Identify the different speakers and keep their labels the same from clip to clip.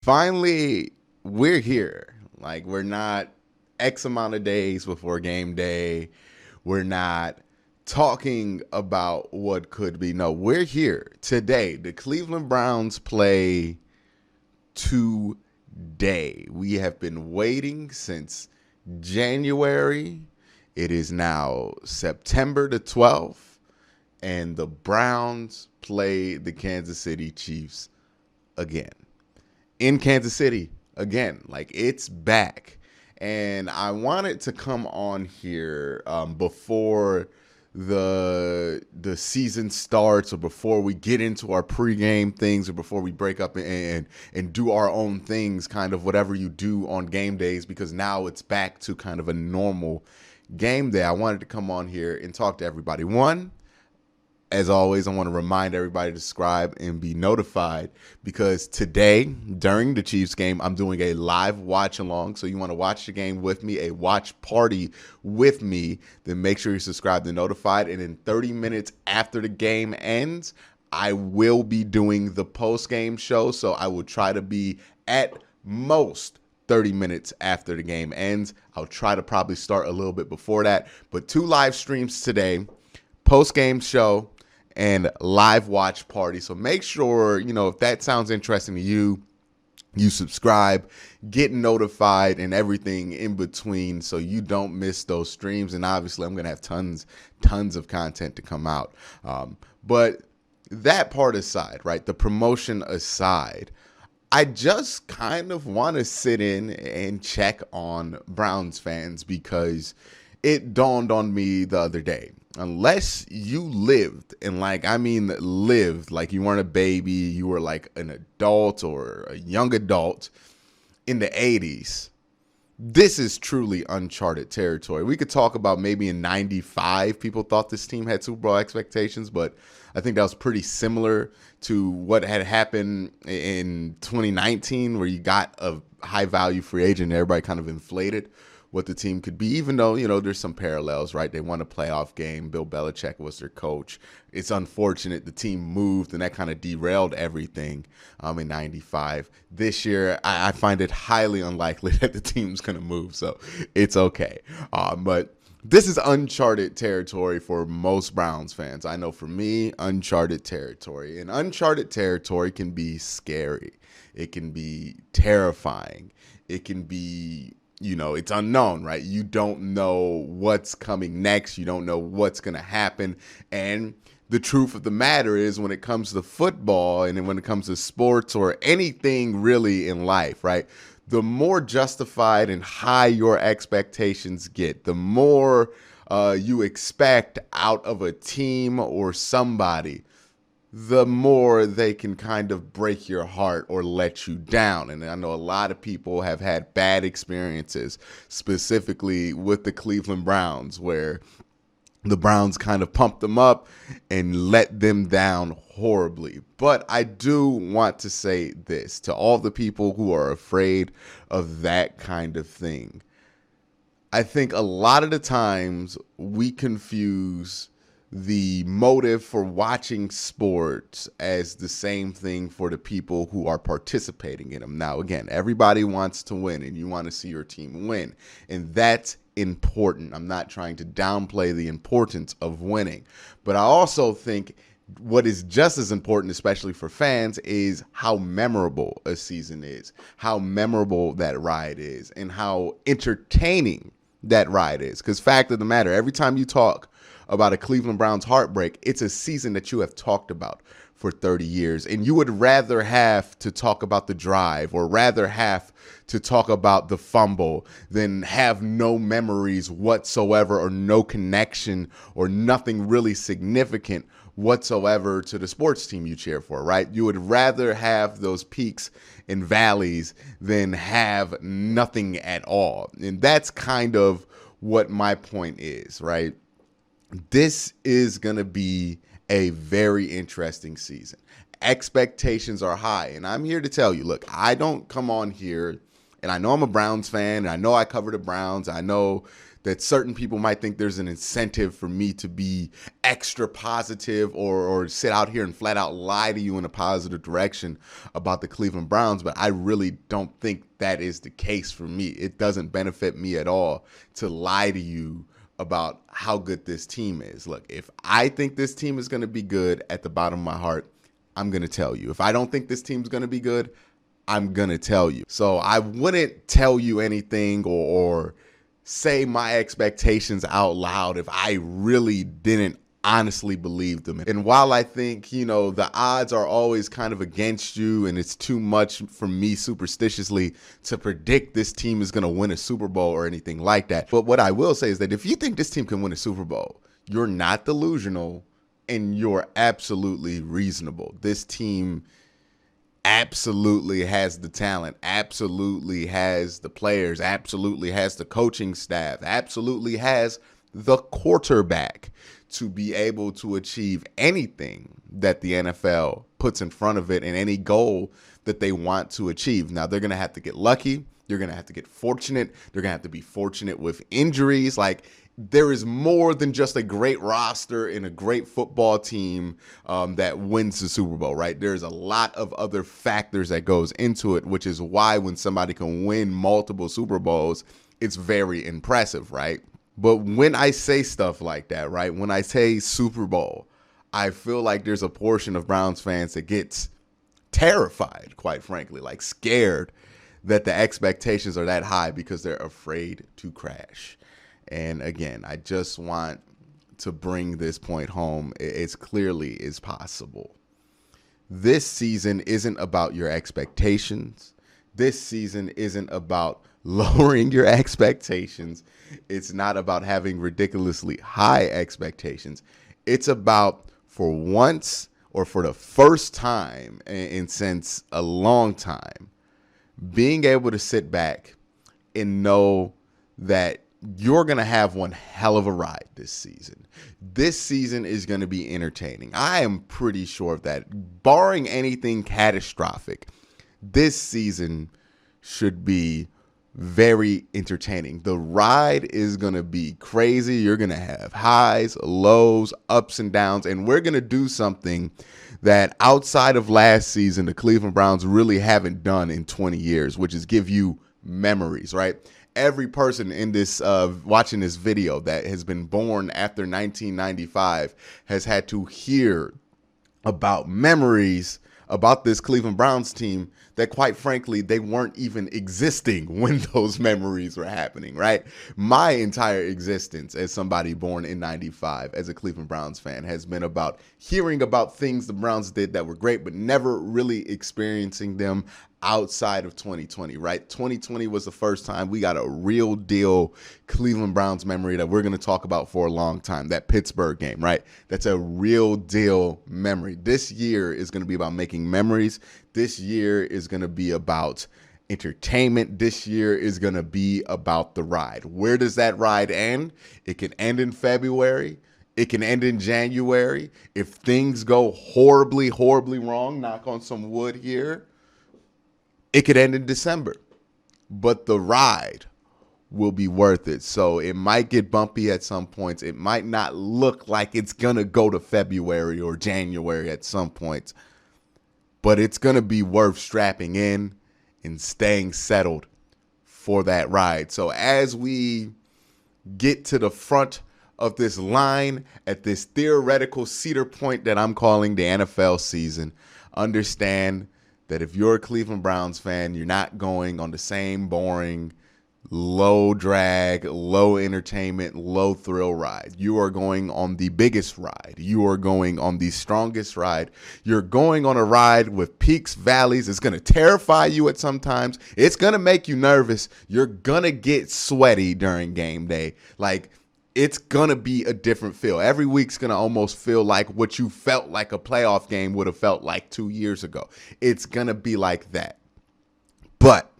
Speaker 1: finally, we're here. Like, we're not X amount of days before game day. We're not talking about what could be. No, we're here today. The Cleveland Browns play today. We have been waiting since January. It is now September the 12th, and the Browns play the Kansas City Chiefs again. In Kansas City again. Like, it's back. And I wanted to come on here before the season starts, or before we get into our pregame things, or before we break up and do our own things, kind of whatever you do on game days, because now it's back to kind of a normal game day. I wanted to come on here and talk to everybody. One, as always, I want to remind everybody to subscribe and be notified, because today, during the Chiefs game, I'm doing a live watch along. So you want to watch the game with me, a watch party with me, then make sure you subscribe and notified. And in 30 minutes after the game ends, I will be doing the post-game show. So I will try to be at most 30 minutes after the game ends. I'll try to probably start a little bit before that. But 2 live streams today, post-game show and live watch party. So make sure, if that sounds interesting to you, you subscribe, get notified, and everything in between, so you don't miss those streams. And obviously, I'm going to have tons of content to come out. But that part aside, right, the promotion aside, I just kind of want to sit in and check on Browns fans, because it dawned on me the other day. Unless you lived, and lived, like you weren't a baby, you were like an adult or a young adult in the 80s, this is truly uncharted territory. We could talk about maybe in 95, people thought this team had Super Bowl expectations, but I think that was pretty similar to what had happened in 2019, where you got a high value free agent and everybody kind of inflated what the team could be, even though, there's some parallels, right? They won a playoff game. Bill Belichick was their coach. It's unfortunate the team moved, and that kind of derailed everything in 95. This year, I find it highly unlikely that the team's going to move, so it's okay. But this is uncharted territory for most Browns fans. I know for me, uncharted territory. And uncharted territory can be scary. It can be terrifying. It can be, it's unknown, right? You don't know what's coming next. You don't know what's going to happen. And the truth of the matter is, when it comes to football and when it comes to sports or anything really in life, right, the more justified and high your expectations get, the more you expect out of a team or somebody, the more they can kind of break your heart or let you down. And I know a lot of people have had bad experiences, specifically with the Cleveland Browns, where the Browns kind of pumped them up and let them down horribly. But I do want to say this to all the people who are afraid of that kind of thing. I think a lot of the times we confuse the motive for watching sports as the same thing for the people who are participating in them. Now, again, everybody wants to win, and you want to see your team win, and that's important. I'm not trying to downplay the importance of winning, but I also think what is just as important, especially for fans, is how memorable a season is, how memorable that ride is, and how entertaining that ride is. Because fact of the matter, every time you talk about a Cleveland Browns heartbreak, it's a season that you have talked about for 30 years. And you would rather have to talk about the drive, or rather have to talk about the fumble, than have no memories whatsoever, or no connection, or nothing really significant whatsoever to the sports team you cheer for, right? You would rather have those peaks and valleys than have nothing at all. And that's kind of what my point is, right? This is going to be a very interesting season. Expectations are high, and I'm here to tell you, look, I don't come on here, and I know I'm a Browns fan, and I know I cover the Browns. I know that certain people might think there's an incentive for me to be extra positive or sit out here and flat out lie to you in a positive direction about the Cleveland Browns, but I really don't think that is the case for me. It doesn't benefit me at all to lie to you about how good this team is. Look, if I think this team is going to be good at the bottom of my heart, I'm going to tell you. If I don't think this team's going to be good, I'm going to tell you. So I wouldn't tell you anything or say my expectations out loud if I really didn't honestly believe them. And while I think, the odds are always kind of against you and it's too much for me superstitiously to predict this team is going to win a Super Bowl or anything like that. But what I will say is that if you think this team can win a Super Bowl, you're not delusional and you're absolutely reasonable. This team absolutely has the talent, absolutely has the players, absolutely has the coaching staff, absolutely has the quarterback to be able to achieve anything that the NFL puts in front of it and any goal that they want to achieve. Now, they're going to have to get lucky. They're going to have to get fortunate. They're going to have to be fortunate with injuries. Like, there is more than just a great roster and a great football team that wins the Super Bowl, right? There's a lot of other factors that goes into it, which is why when somebody can win multiple Super Bowls, it's very impressive, right? But when I say stuff like that, right, when I say Super Bowl, I feel like there's a portion of Browns fans that gets terrified, quite frankly, like scared that the expectations are that high because they're afraid to crash. And again, I just want to bring this point home. It's clearly is possible. This season isn't about your expectations. This season isn't about lowering your expectations. It's not about having ridiculously high expectations. It's about, for once or for the first time in since a long time, being able to sit back and know that you're going to have one hell of a ride this season. This season is going to be entertaining. I am pretty sure of that. Barring anything catastrophic, this season should be very entertaining. The ride is going to be crazy. You're going to have highs, lows, ups and downs, and we're going to do something that outside of last season, the Cleveland Browns really haven't done in 20 years, which is give you memories, right? Every person in this watching this video that has been born after 1995 has had to hear about memories about this Cleveland Browns team that, quite frankly, they weren't even existing when those memories were happening, right? My entire existence as somebody born in 95 as a Cleveland Browns fan has been about hearing about things the Browns did that were great, but never really experiencing them outside of 2020, right? 2020 was the first time we got a real deal Cleveland Browns memory that we're going to talk about for a long time. That Pittsburgh game, right? That's a real deal memory. This year is going to be about making memories. This year is going to be about entertainment. This year is going to be about the ride. Where does that ride end? It can end in February. It can end in January. If things go horribly, horribly wrong, knock on some wood here, it could end in December, but the ride will be worth it. So it might get bumpy at some points. It might not look like it's going to go to February or January at some points, but it's going to be worth strapping in and staying settled for that ride. So as we get to the front of this line at this theoretical cedar point that I'm calling the NFL season, understand that if you're a Cleveland Browns fan, you're not going on the same boring, low drag, low entertainment, low thrill ride. You are going on the biggest ride. You are going on the strongest ride. You're going on a ride with peaks, valleys. It's going to terrify you at some times. It's going to make you nervous. You're going to get sweaty during game day. Like, it's going to be a different feel. Every week's going to almost feel like what you felt like a playoff game would have felt like 2 years ago. It's going to be like that. But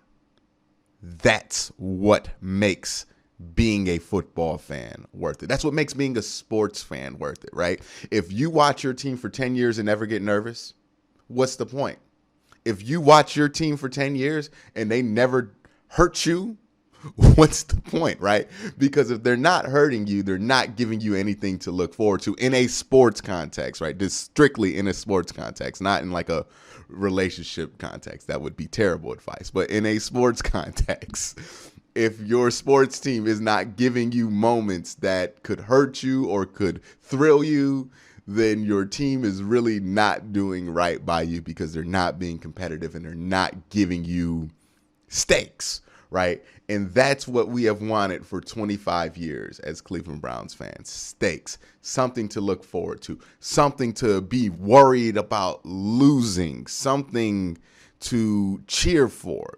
Speaker 1: that's what makes being a football fan worth it. That's what makes being a sports fan worth it, right? If you watch your team for 10 years and never get nervous, what's the point? If you watch your team for 10 years and they never hurt you, what's the point, right? Because if they're not hurting you, they're not giving you anything to look forward to in a sports context, right? Just strictly in a sports context, not in like a relationship context. That would be terrible advice. But in a sports context, if your sports team is not giving you moments that could hurt you or could thrill you, then your team is really not doing right by you because they're not being competitive and they're not giving you stakes, right? And that's what we have wanted for 25 years as Cleveland Browns fans. Stakes, something to look forward to, something to be worried about losing, something to cheer for.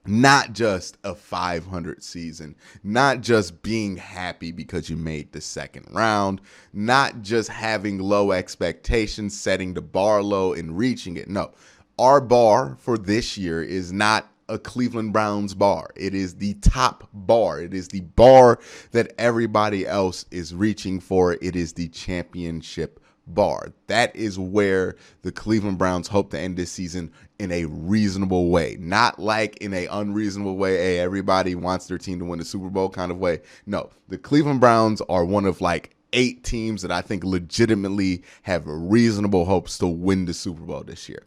Speaker 1: Not just a 500 season, not just being happy because you made the second round, not just having low expectations, setting the bar low and reaching it. No, our bar for this year is not a Cleveland Browns bar. It is the top bar. It is the bar that everybody else is reaching for. It is the championship bar. That is where the Cleveland Browns hope to end this season in a reasonable way. Not like in a unreasonable way, hey, everybody wants their team to win the Super Bowl kind of way. No, the Cleveland Browns are one of like 8 teams that I think legitimately have reasonable hopes to win the Super Bowl this year.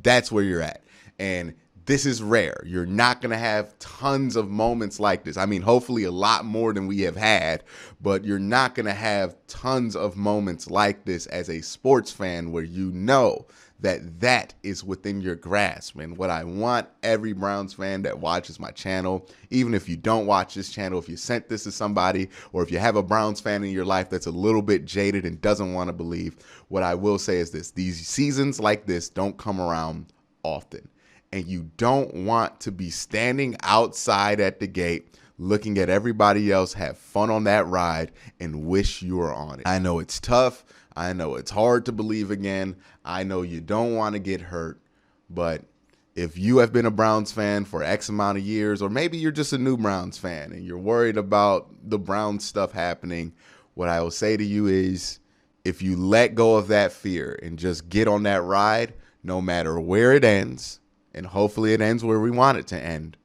Speaker 1: That's where you're at. And this is rare. You're not going to have tons of moments like this. I mean, hopefully a lot more than we have had, but you're not going to have tons of moments like this as a sports fan where you know that that is within your grasp. And what I want every Browns fan that watches my channel, even if you don't watch this channel, if you sent this to somebody, or if you have a Browns fan in your life that's a little bit jaded and doesn't want to believe, what I will say is this: these seasons like this don't come around often. And you don't want to be standing outside at the gate looking at everybody else have fun on that ride and wish you were on it. I know it's tough. I know it's hard to believe again. I know you don't want to get hurt. But if you have been a Browns fan for X amount of years, or maybe you're just a new Browns fan and you're worried about the Browns stuff happening, what I will say to you is, if you let go of that fear and just get on that ride, no matter where it ends, and hopefully it ends where we want it to end,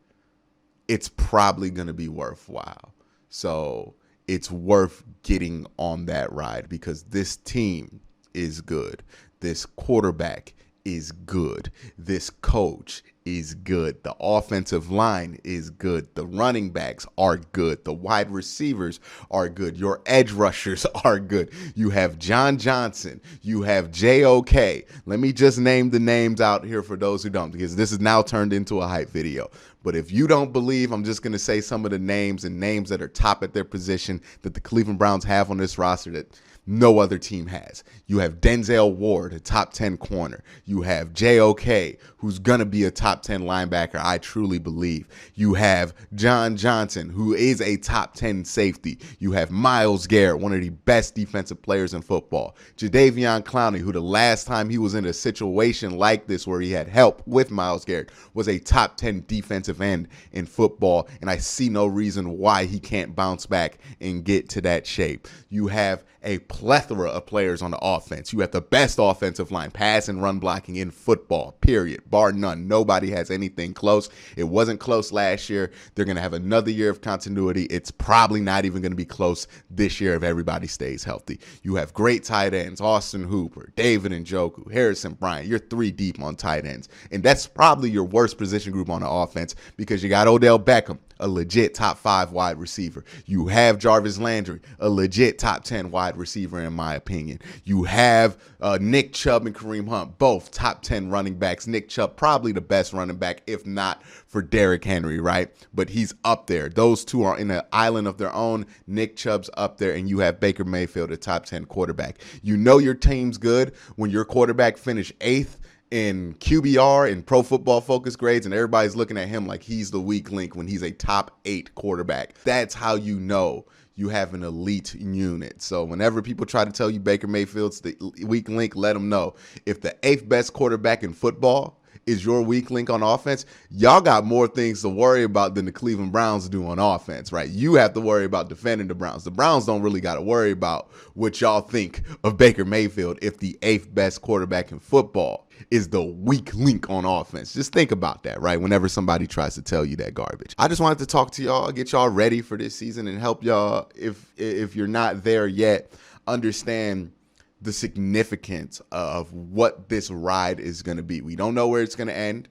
Speaker 1: it's probably going to be worthwhile. So it's worth getting on that ride because this team is good. This quarterback is good. This coach is good. The offensive line is good. The running backs are good. The wide receivers are good. Your edge rushers are good. You have John Johnson. You have JOK. Let me just name the names out here for those who don't, because this is now turned into a hype video. But if you don't believe, I'm just going to say some of the names and names that are top at their position that the Cleveland Browns have on this roster that no other team has. You have Denzel Ward, a top 10 corner. You have JOK, who's going to be a top 10 linebacker, I truly believe. You have John Johnson, who is a top 10 safety. You have Myles Garrett, one of the best defensive players in football. Jadeveon Clowney, who the last time he was in a situation like this where he had help with Myles Garrett, was a top 10 defensive end in football, and I see no reason why he can't bounce back and get to that shape. You have a plethora of players on the offense. You have the best offensive line, pass and run blocking in football, period, bar none. Nobody has anything close. It wasn't close last year. They're going to have another year of continuity. It's probably not even going to be close this year if everybody stays healthy. You have great tight ends, Austin Hooper, David Njoku, Harrison Bryant. You're 3 deep on tight ends. And that's probably your worst position group on the offense because you got Odell Beckham, a legit top 5 wide receiver. You have Jarvis Landry, a legit top 10 wide receiver in my opinion. You have Nick Chubb and Kareem Hunt, both top 10 running backs. Nick Chubb probably the best running back, if not for Derrick Henry, right? But he's up there. Those two are in an island of their own. Nick Chubb's up there, and you have Baker Mayfield, a top 10 quarterback. You know your team's good when your quarterback finished 8th in QBR and Pro Football Focus grades, and everybody's looking at him like he's the weak link when he's a top 8 quarterback. That's how you know you have an elite unit. So whenever people try to tell you Baker Mayfield's the weak link, let them know. If the 8th best quarterback in football is your weak link on offense, y'all got more things to worry about than the Cleveland Browns do on offense, right? You have to worry about defending the Browns. The Browns don't really got to worry about what y'all think of Baker Mayfield if the 8th best quarterback in football is the weak link on offense. Just think about that, right? Whenever somebody tries to tell you that garbage. I just wanted to talk to y'all, get y'all ready for this season, and help y'all, if you're not there yet, understand the significance of what this ride is going to be. We don't know where it's going to end.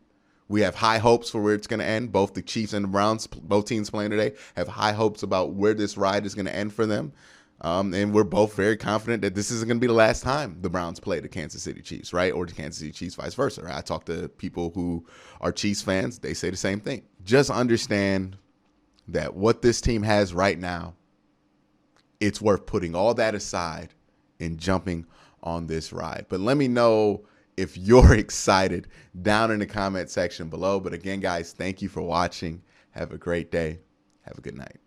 Speaker 1: We have high hopes for where it's going to end. Both the Chiefs and the Browns, both teams playing today, have high hopes about where this ride is going to end for them. And we're both very confident that this isn't going to be the last time the Browns play the Kansas City Chiefs, right? Or the Kansas City Chiefs, vice versa. Right? I talk to people who are Chiefs fans. They say the same thing. Just understand that what this team has right now, it's worth putting all that aside and jumping on this ride. But let me know if you're excited down in the comment section below. But again, guys, thank you for watching. Have a great day. Have a good night.